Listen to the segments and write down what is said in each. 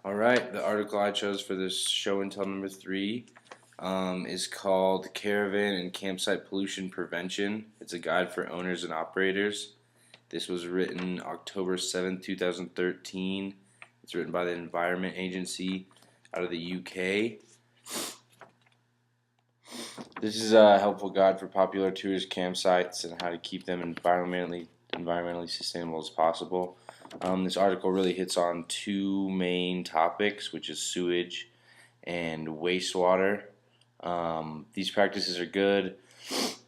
All right, the article I chose for this show and tell number 3 is called Caravan and Campsite Pollution Prevention. It's a guide for owners and operators. This was written October 7th, 2013. It's written by the Environment Agency out of the UK. This is a helpful guide for popular tourist campsites and how to keep them environmentally sustainable as possible. This article really hits on two main topics, which is sewage and wastewater. These practices are good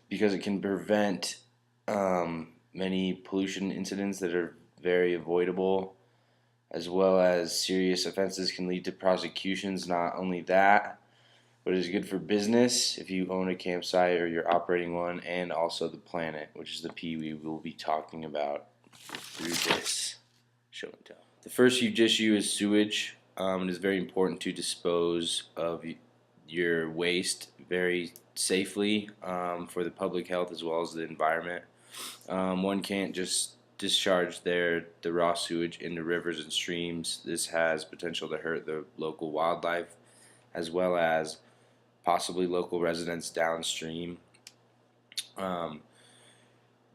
because it can prevent many pollution incidents that are very avoidable, as well as serious offenses can lead to prosecutions. Not only that, but it's good for business if you own a campsite or you're operating one, and also the planet, which is the P we will be talking about through this show and tell. The first huge issue is sewage. It is very important to dispose of your waste very safely for the public health as well as the environment. One can't just discharge the raw sewage into rivers and streams. This has potential to hurt the local wildlife as well as possibly local residents downstream.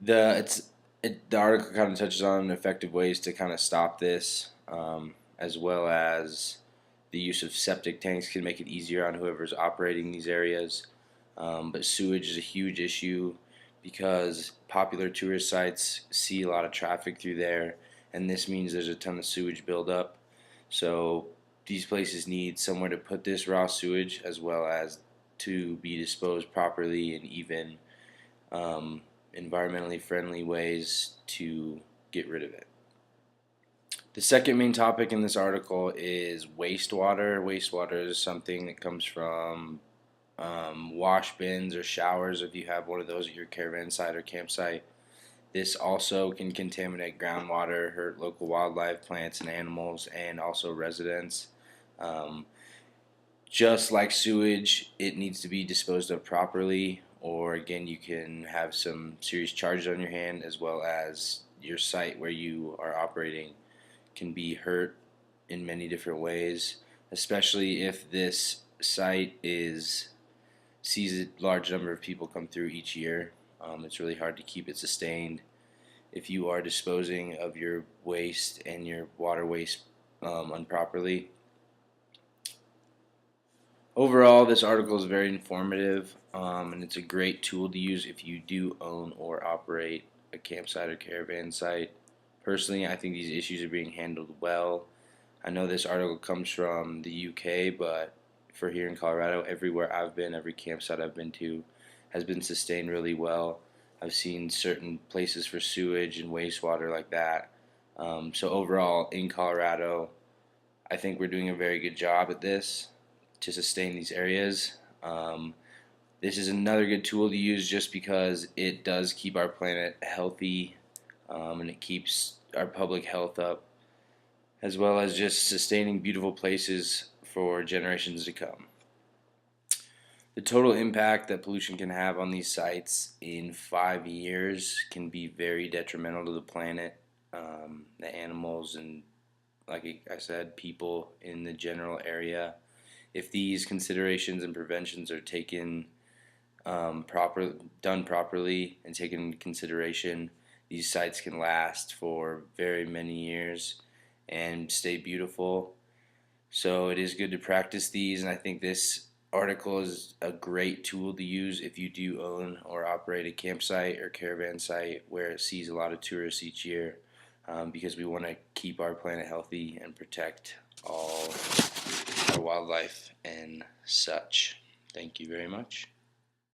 The article kind of touches on effective ways to kind of stop this, as well as the use of septic tanks can make it easier on whoever's operating these areas. But sewage is a huge issue because popular tourist sites see a lot of traffic through there, and this means there's a ton of sewage buildup. So these places need somewhere to put this raw sewage as well as to be disposed properly and even environmentally friendly ways to get rid of it. The second main topic in this article is wastewater. Wastewater is something that comes from wash bins or showers if you have one of those at your caravan site or campsite. This also can contaminate groundwater, hurt local wildlife, plants and animals, and also residents. Just like sewage, it needs to be disposed of properly, or again, you can have some serious charges on your hand, as well as your site where you are operating can be hurt in many different ways, especially if this site sees a large number of people come through each year. It's really hard to keep it sustained if you are disposing of your waste and your water waste improperly. Overall, this article is very informative, and it's a great tool to use if you do own or operate a campsite or caravan site. Personally, I think these issues are being handled well. I know this article comes from the UK, but for here in Colorado, everywhere I've been, every campsite I've been to has been sustained really well. I've seen certain places for sewage and wastewater like that. So overall, in Colorado, I think we're doing a very good job at this to sustain these areas. This is another good tool to use just because it does keep our planet healthy, and it keeps our public health up, as well as just sustaining beautiful places for generations to come. The total impact that pollution can have on these sites in 5 years can be very detrimental to the planet, the animals, and like I said, people in the general area. If these considerations and preventions are taken done properly and taken into consideration, these sites can last for very many years and stay beautiful. So it is good to practice these, and I think this article is a great tool to use if you do own or operate a campsite or caravan site where it sees a lot of tourists each year, because we want to keep our planet healthy and protect all our wildlife and such. Thank you very much.